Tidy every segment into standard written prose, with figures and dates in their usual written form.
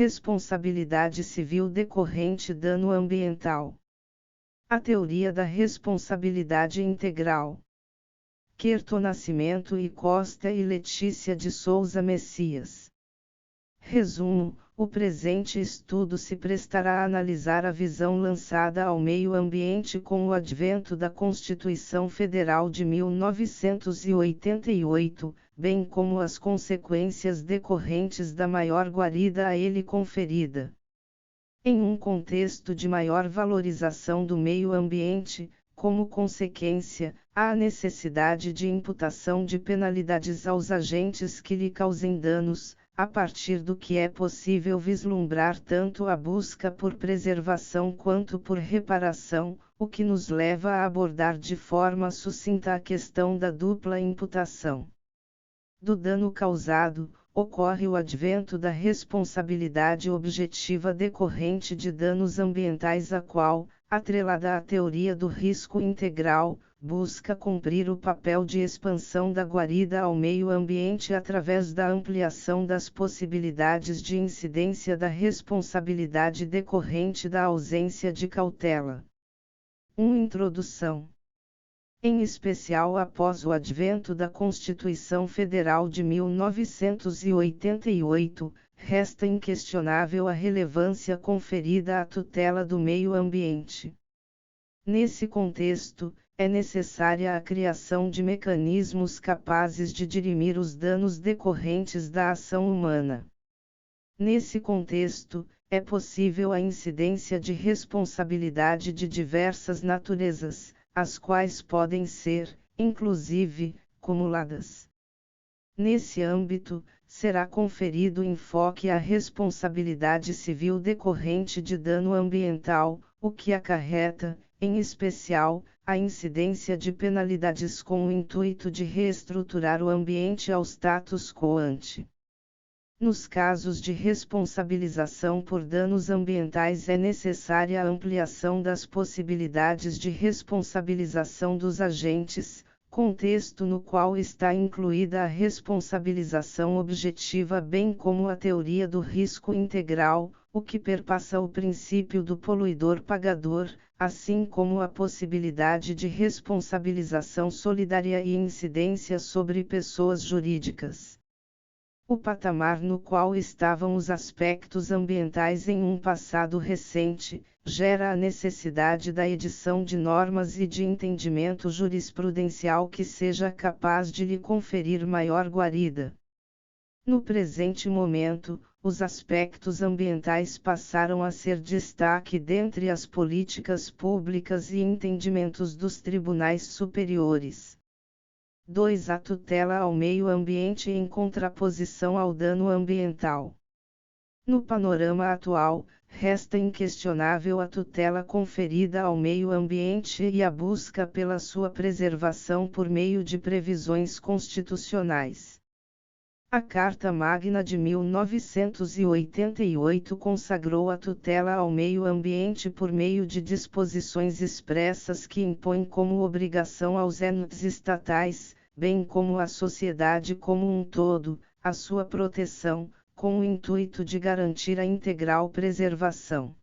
responsabilidade civil decorrente dano ambiental. A teoria da responsabilidade integral. Querto Nascimento e Costa e Letícia de Souza Messias. Resumo: o presente estudo se prestará a analisar a visão lançada ao meio ambiente com o advento da Constituição Federal de 1988, bem como as consequências decorrentes da maior guarida a ele conferida. Em um contexto de maior valorização do meio ambiente, como consequência, há a necessidade de imputação de penalidades aos agentes que lhe causem danos, a partir do que é possível vislumbrar tanto a busca por preservação quanto por reparação, o que nos leva a abordar de forma sucinta a questão da dupla imputação. Do dano causado, ocorre o advento da responsabilidade objetiva decorrente de danos ambientais, a qual, atrelada à teoria do risco integral, busca cumprir o papel de expansão da guarida ao meio ambiente através da ampliação das possibilidades de incidência da responsabilidade decorrente da ausência de cautela. Introdução. Em especial após o advento da Constituição Federal de 1988, resta inquestionável a relevância conferida à tutela do meio ambiente. Nesse contexto, é necessária a criação de mecanismos capazes de dirimir os danos decorrentes da ação humana. Nesse contexto, é possível a incidência de responsabilidade de diversas naturezas, as quais podem ser, inclusive, cumuladas. Nesse âmbito, será conferido enfoque à responsabilidade civil decorrente de dano ambiental, o que acarreta, em especial, a incidência de penalidades com o intuito de reestruturar o ambiente ao status quo ante. Nos casos de responsabilização por danos ambientais é necessária a ampliação das possibilidades de responsabilização dos agentes, contexto no qual está incluída a responsabilização objetiva bem como a teoria do risco integral, o que perpassa o princípio do poluidor-pagador, assim como a possibilidade de responsabilização solidária e incidência sobre pessoas jurídicas. O patamar no qual estavam os aspectos ambientais em um passado recente, gera a necessidade da edição de normas e de entendimento jurisprudencial que seja capaz de lhe conferir maior guarida. No presente momento, os aspectos ambientais passaram a ser destaque dentre as políticas públicas e entendimentos dos tribunais superiores. 2. A tutela ao meio ambiente em contraposição ao dano ambiental. No panorama atual, resta inquestionável a tutela conferida ao meio ambiente e a busca pela sua preservação por meio de previsões constitucionais. A Carta Magna de 1988 consagrou a tutela ao meio ambiente por meio de disposições expressas que impõem como obrigação aos entes estatais, bem como à sociedade como um todo, a sua proteção, com o intuito de garantir a integral preservação.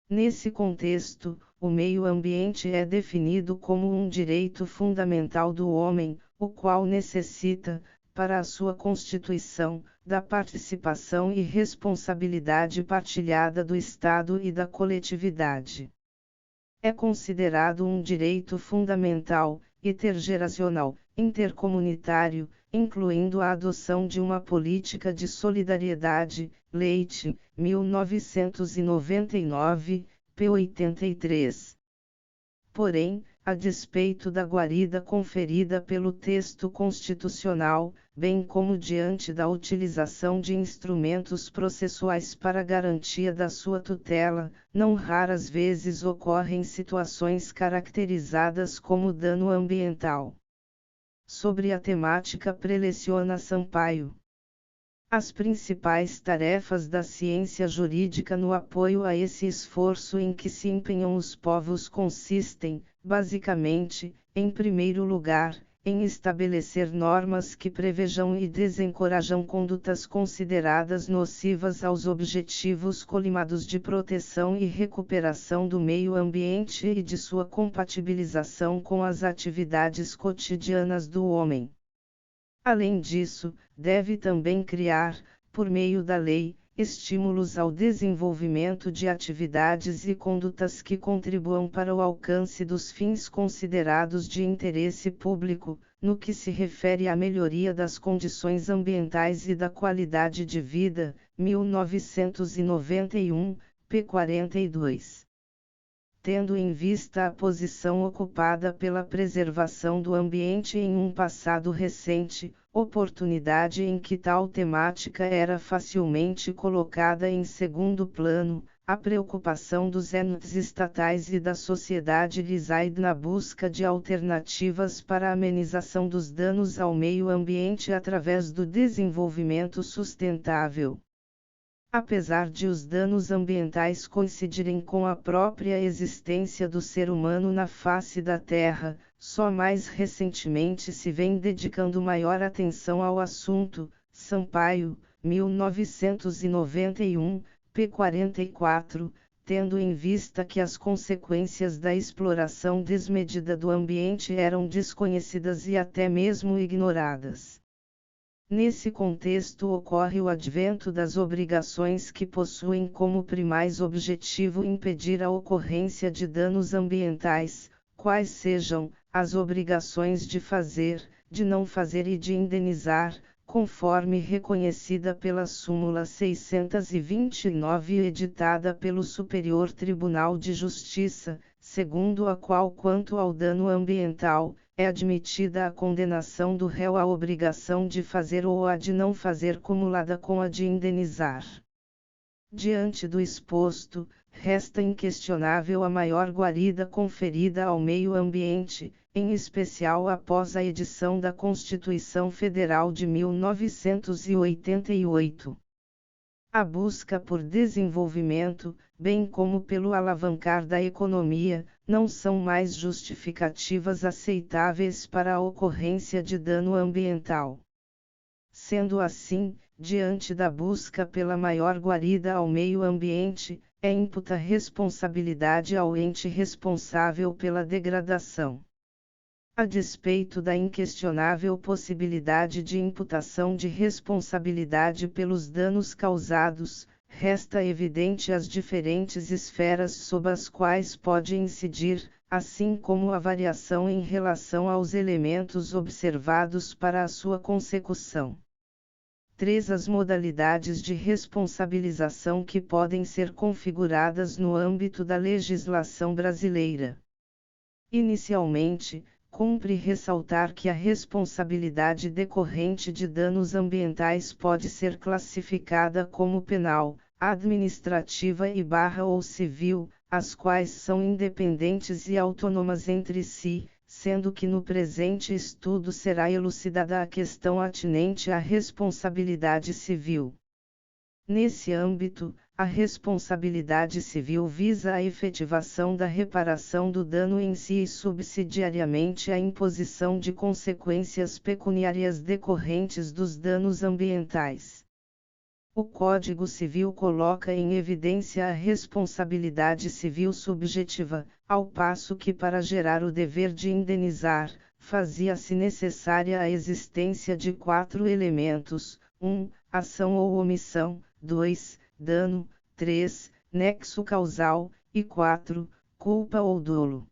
Nesse contexto, o meio ambiente é definido como um direito fundamental do homem, o qual necessita, para a sua constituição, da participação e responsabilidade partilhada do Estado e da coletividade. É considerado um direito fundamental, intergeracional, intercomunitário, incluindo a adoção de uma política de solidariedade, Leite, 1999, p. 83. Porém, a despeito da guarida conferida pelo texto constitucional, bem como diante da utilização de instrumentos processuais para garantia da sua tutela, não raras vezes ocorrem situações caracterizadas como dano ambiental. Sobre a temática preleciona Sampaio. As principais tarefas da ciência jurídica no apoio a esse esforço em que se empenham os povos consistem, basicamente, em primeiro lugar, em estabelecer normas que prevejam e desencorajam condutas consideradas nocivas aos objetivos colimados de proteção e recuperação do meio ambiente e de sua compatibilização com as atividades cotidianas do homem. Além disso, deve também criar, por meio da lei, estímulos ao desenvolvimento de atividades e condutas que contribuam para o alcance dos fins considerados de interesse público, no que se refere à melhoria das condições ambientais e da qualidade de vida, 1991, p. 42. Tendo em vista a posição ocupada pela preservação do ambiente em um passado recente, oportunidade em que tal temática era facilmente colocada em segundo plano, a preocupação dos entes estatais e da sociedade reside na busca de alternativas para a amenização dos danos ao meio ambiente através do desenvolvimento sustentável. Apesar de os danos ambientais coincidirem com a própria existência do ser humano na face da Terra, só mais recentemente se vem dedicando maior atenção ao assunto. Sampaio, 1991, p. 44, tendo em vista que as consequências da exploração desmedida do ambiente eram desconhecidas e até mesmo ignoradas. Nesse contexto ocorre o advento das obrigações que possuem como primais objetivo impedir a ocorrência de danos ambientais, quais sejam as obrigações de fazer, de não fazer e de indenizar, conforme reconhecida pela súmula 629 editada pelo Superior Tribunal de Justiça, segundo a qual quanto ao dano ambiental, é admitida a condenação do réu à obrigação de fazer ou a de não fazer cumulada com a de indenizar. Diante do exposto, resta inquestionável a maior guarida conferida ao meio ambiente, em especial após a edição da Constituição Federal de 1988. A busca por desenvolvimento, bem como pelo alavancar da economia, não são mais justificativas aceitáveis para a ocorrência de dano ambiental. Sendo assim, diante da busca pela maior guarida ao meio ambiente, é imputa responsabilidade ao ente responsável pela degradação. A despeito da inquestionável possibilidade de imputação de responsabilidade pelos danos causados, resta evidente as diferentes esferas sob as quais pode incidir, assim como a variação em relação aos elementos observados para a sua consecução. 3. As modalidades de responsabilização que podem ser configuradas no âmbito da legislação brasileira. Inicialmente, cumpre ressaltar que a responsabilidade decorrente de danos ambientais pode ser classificada como penal, administrativa ou civil, as quais são independentes e autônomas entre si, sendo que no presente estudo será elucidada a questão atinente à responsabilidade civil. Nesse âmbito, a responsabilidade civil visa a efetivação da reparação do dano em si e subsidiariamente a imposição de consequências pecuniárias decorrentes dos danos ambientais. O Código Civil coloca em evidência a responsabilidade civil subjetiva, ao passo que para gerar o dever de indenizar, fazia-se necessária a existência de 4 elementos: 1. Ação ou omissão, 2. Dano, 3. Nexo causal, e 4. Culpa ou dolo.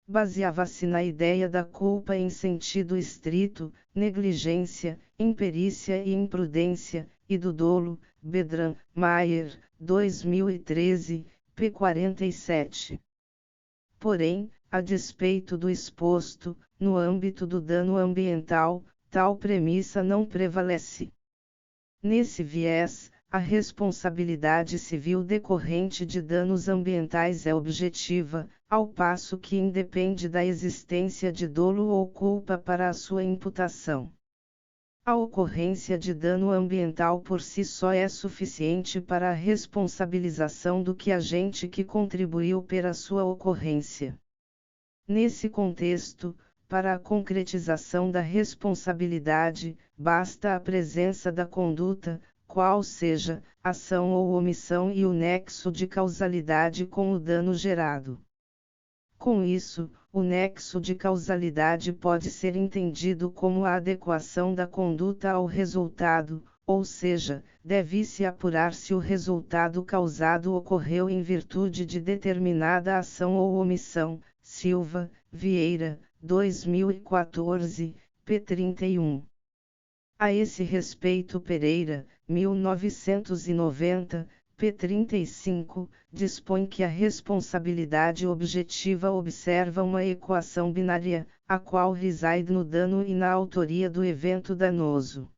Baseava-se na ideia da culpa em sentido estrito, negligência, imperícia e imprudência, e do dolo, Bedran, Mayer, 2013, p. 47. Porém, a despeito do exposto, no âmbito do dano ambiental, tal premissa não prevalece. Nesse viés, a responsabilidade civil decorrente de danos ambientais é objetiva, ao passo que independe da existência de dolo ou culpa para a sua imputação. A ocorrência de dano ambiental por si só é suficiente para a responsabilização do agente que contribuiu para sua ocorrência. Nesse contexto, para a concretização da responsabilidade, basta a presença da conduta, qual seja, ação ou omissão e o nexo de causalidade com o dano gerado. Com isso, o nexo de causalidade pode ser entendido como a adequação da conduta ao resultado, ou seja, deve-se apurar se o resultado causado ocorreu em virtude de determinada ação ou omissão. Silva, Vieira, 2014, p. 31. A esse respeito Pereira, 1990, p. 35, dispõe que a responsabilidade objetiva observa uma equação binária, a qual reside no dano e na autoria do evento danoso.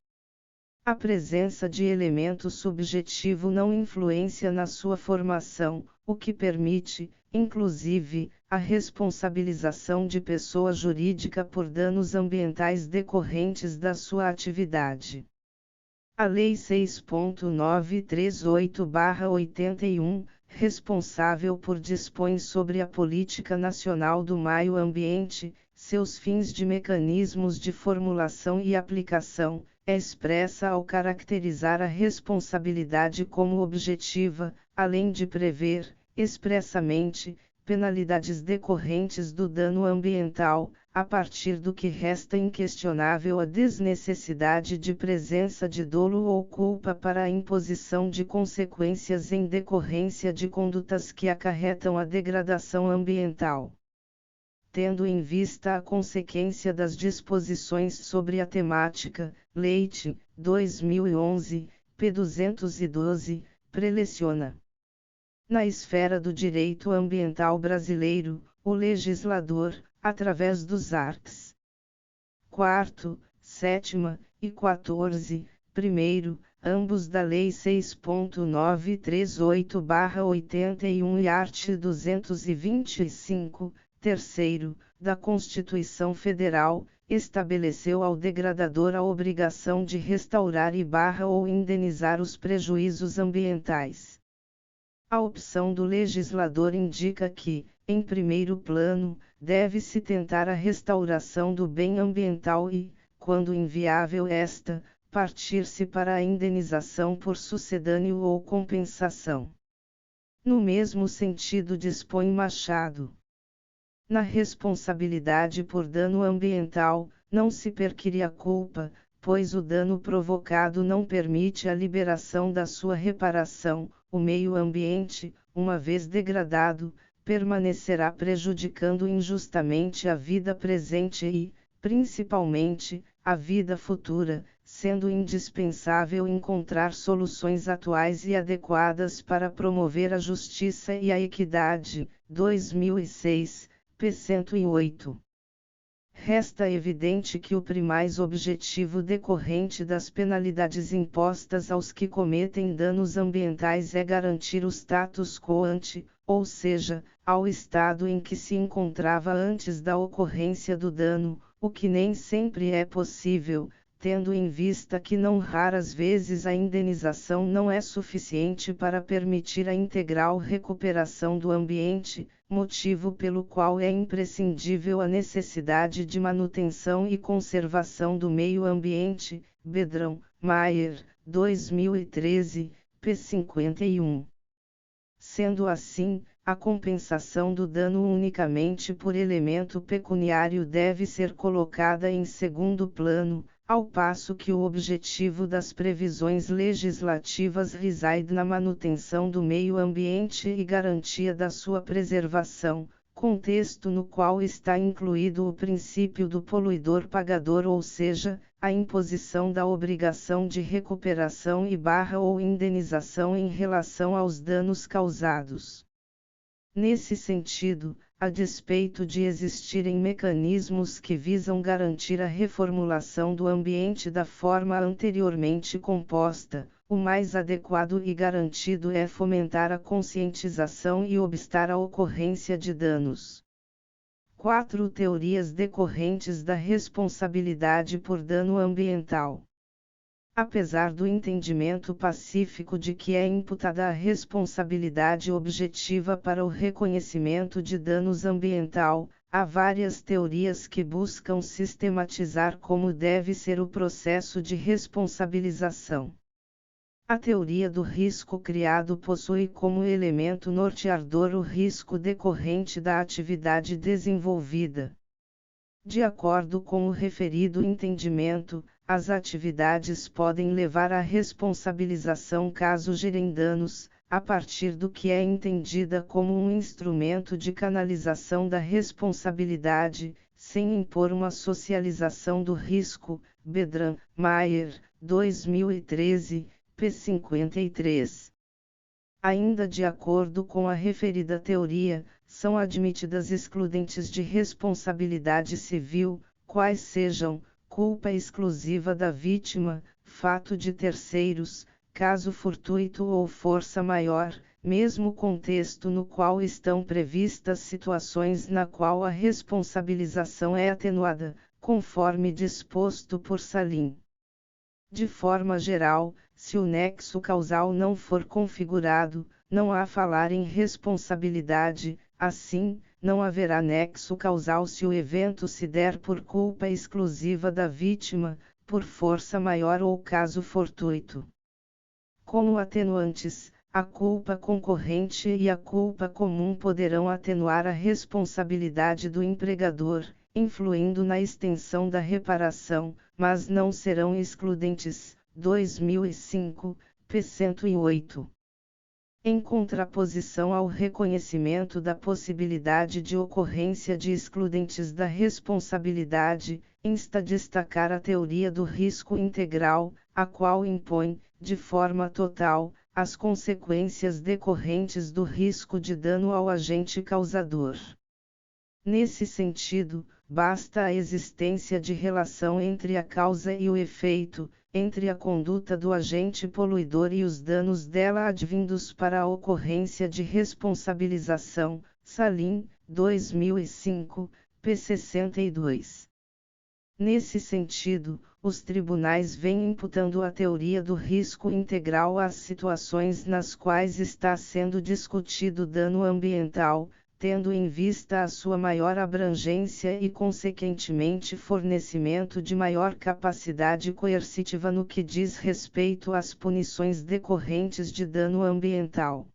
A presença de elemento subjetivo não influencia na sua formação, o que permite, inclusive, a responsabilização de pessoa jurídica por danos ambientais decorrentes da sua atividade. A Lei 6.938/81, responsável por dispõe sobre a Política Nacional do Meio Ambiente, seus fins de mecanismos de formulação e aplicação, é expressa ao caracterizar a responsabilidade como objetiva, além de prever, expressamente, penalidades decorrentes do dano ambiental, a partir do que resta inquestionável a desnecessidade de presença de dolo ou culpa para a imposição de consequências em decorrência de condutas que acarretam a degradação ambiental. Tendo em vista a consequência das disposições sobre a temática, Leite, 2011, p. 212, preleciona. Na esfera do direito ambiental brasileiro, o legislador, através dos arts. 4º, 7º e 14º, primeiro, ambos da Lei 6.938/81 e art. 225, terceiro, da Constituição Federal, estabeleceu ao degradador a obrigação de restaurar ou indenizar os prejuízos ambientais. A opção do legislador indica que, em primeiro plano, deve-se tentar a restauração do bem ambiental e, quando inviável esta, partir-se para a indenização por sucedâneo ou compensação. No mesmo sentido dispõe Machado. Na responsabilidade por dano ambiental, não se perquire a culpa, pois o dano provocado não permite a liberação da sua reparação. O meio ambiente, uma vez degradado, permanecerá prejudicando injustamente a vida presente e, principalmente, a vida futura, sendo indispensável encontrar soluções atuais e adequadas para promover a justiça e a equidade. 2006, p. 108. Resta evidente que o primaz objetivo decorrente das penalidades impostas aos que cometem danos ambientais é garantir o status quo ante, ou seja, ao estado em que se encontrava antes da ocorrência do dano, o que nem sempre é possível, tendo em vista que não raras vezes a indenização não é suficiente para permitir a integral recuperação do ambiente, motivo pelo qual é imprescindível a necessidade de manutenção e conservação do meio ambiente. Bedrão, Maier, 2013, p. 51. Sendo assim, a compensação do dano unicamente por elemento pecuniário deve ser colocada em segundo plano, ao passo que o objetivo das previsões legislativas reside na manutenção do meio ambiente e garantia da sua preservação, contexto no qual está incluído o princípio do poluidor pagador, ou seja, a imposição da obrigação de recuperação ou indenização em relação aos danos causados. Nesse sentido, a despeito de existirem mecanismos que visam garantir a reformulação do ambiente da forma anteriormente composta, o mais adequado e garantido é fomentar a conscientização e obstar a ocorrência de danos. 4 teorias decorrentes da responsabilidade por dano ambiental. Apesar do entendimento pacífico de que é imputada a responsabilidade objetiva para o reconhecimento de danos ambiental, Há várias teorias que buscam sistematizar como deve ser o processo de responsabilização. A teoria do risco criado possui como elemento norteador o risco decorrente da atividade desenvolvida. De acordo com o referido entendimento, as atividades podem levar à responsabilização caso gerem danos, a partir do que é entendida como um instrumento de canalização da responsabilidade, sem impor uma socialização do risco. Bedran, Mayer, 2013, p. 53. Ainda de acordo com a referida teoria, são admitidas excludentes de responsabilidade civil, quais sejam, culpa exclusiva da vítima, fato de terceiros, caso fortuito ou força maior, mesmo contexto no qual estão previstas situações na qual a responsabilização é atenuada, conforme disposto por Salim. De forma geral, se o nexo causal não for configurado, não há falar em responsabilidade, assim, não haverá nexo causal se o evento se der por culpa exclusiva da vítima, por força maior ou caso fortuito. Como atenuantes, a culpa concorrente e a culpa comum poderão atenuar a responsabilidade do empregador, influindo na extensão da reparação, mas não serão excludentes. 2005, p. 108. Em contraposição ao reconhecimento da possibilidade de ocorrência de excludentes da responsabilidade, insta destacar a teoria do risco integral, a qual impõe, de forma total, as consequências decorrentes do risco de dano ao agente causador. Nesse sentido, basta a existência de relação entre a causa e o efeito, entre a conduta do agente poluidor e os danos dela advindos para a ocorrência de responsabilização. Salim, 2005, p. 62. Nesse sentido, os tribunais vêm imputando a teoria do risco integral às situações nas quais está sendo discutido dano ambiental, tendo em vista a sua maior abrangência e consequentemente fornecimento de maior capacidade coercitiva no que diz respeito às punições decorrentes de dano ambiental.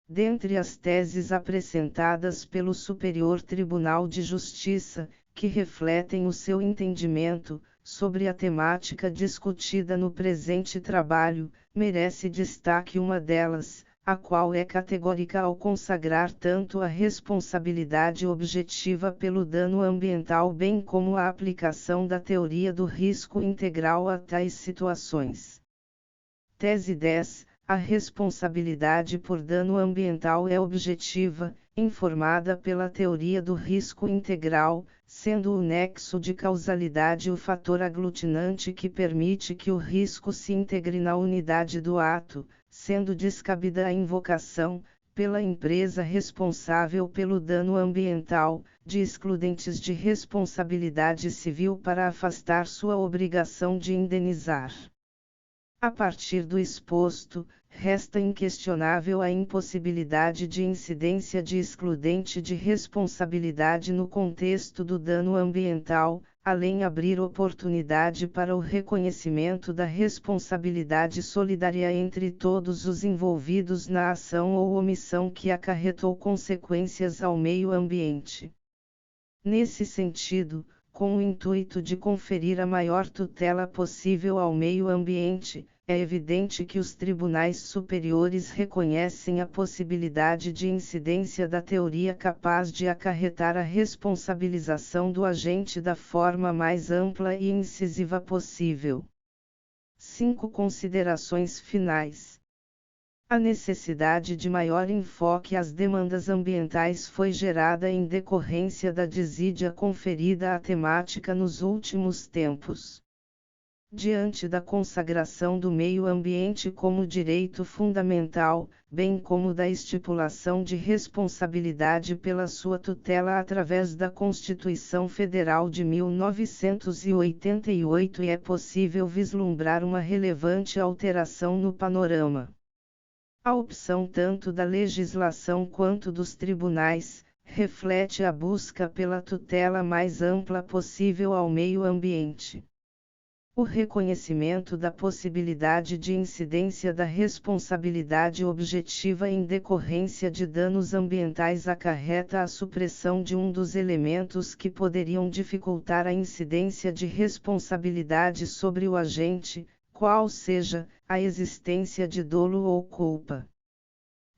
Dentre as teses apresentadas pelo Superior Tribunal de Justiça, que refletem o seu entendimento sobre a temática discutida no presente trabalho, merece destaque uma delas, a qual é categórica ao consagrar tanto a responsabilidade objetiva pelo dano ambiental bem como a aplicação da teoria do risco integral a tais situações. Tese 10. A responsabilidade por dano ambiental é objetiva, informada pela teoria do risco integral, sendo o nexo de causalidade o fator aglutinante que permite que o risco se integre na unidade do ato, sendo descabida a invocação, pela empresa responsável pelo dano ambiental, de excludentes de responsabilidade civil para afastar sua obrigação de indenizar. A partir do exposto, resta inquestionável a impossibilidade de incidência de excludente de responsabilidade no contexto do dano ambiental, além abrir oportunidade para o reconhecimento da responsabilidade solidária entre todos os envolvidos na ação ou omissão que acarretou consequências ao meio ambiente. Nesse sentido, com o intuito de conferir a maior tutela possível ao meio ambiente, é evidente que os tribunais superiores reconhecem a possibilidade de incidência da teoria capaz de acarretar a responsabilização do agente da forma mais ampla e incisiva possível. 5 considerações finais. A necessidade de maior enfoque às demandas ambientais foi gerada em decorrência da desídia conferida à temática nos últimos tempos. Diante da consagração do meio ambiente como direito fundamental, bem como da estipulação de responsabilidade pela sua tutela através da Constituição Federal de 1988, é possível vislumbrar uma relevante alteração no panorama. A opção tanto da legislação quanto dos tribunais, reflete a busca pela tutela mais ampla possível ao meio ambiente. O reconhecimento da possibilidade de incidência da responsabilidade objetiva em decorrência de danos ambientais acarreta a supressão de um dos elementos que poderiam dificultar a incidência de responsabilidade sobre o agente, qual seja a existência de dolo ou culpa.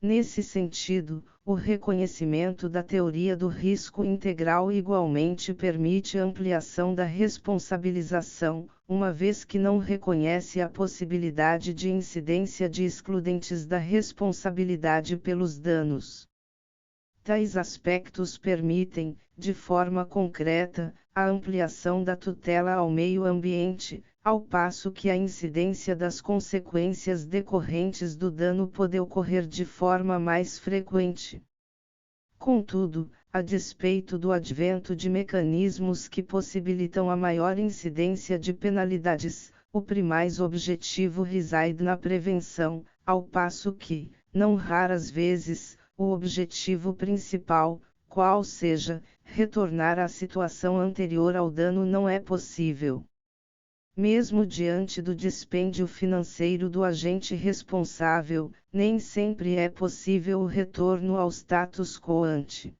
Nesse sentido, o reconhecimento da teoria do risco integral igualmente permite ampliação da responsabilização, uma vez que não reconhece a possibilidade de incidência de excludentes da responsabilidade pelos danos. Tais aspectos permitem, de forma concreta, a ampliação da tutela ao meio ambiente, ao passo que a incidência das consequências decorrentes do dano pode ocorrer de forma mais frequente. Contudo, a despeito do advento de mecanismos que possibilitam a maior incidência de penalidades, o primaz objetivo reside na prevenção, ao passo que, não raras vezes, o objetivo principal, qual seja, retornar à situação anterior ao dano não é possível. Mesmo diante do dispêndio financeiro do agente responsável, nem sempre é possível o retorno ao status quo ante.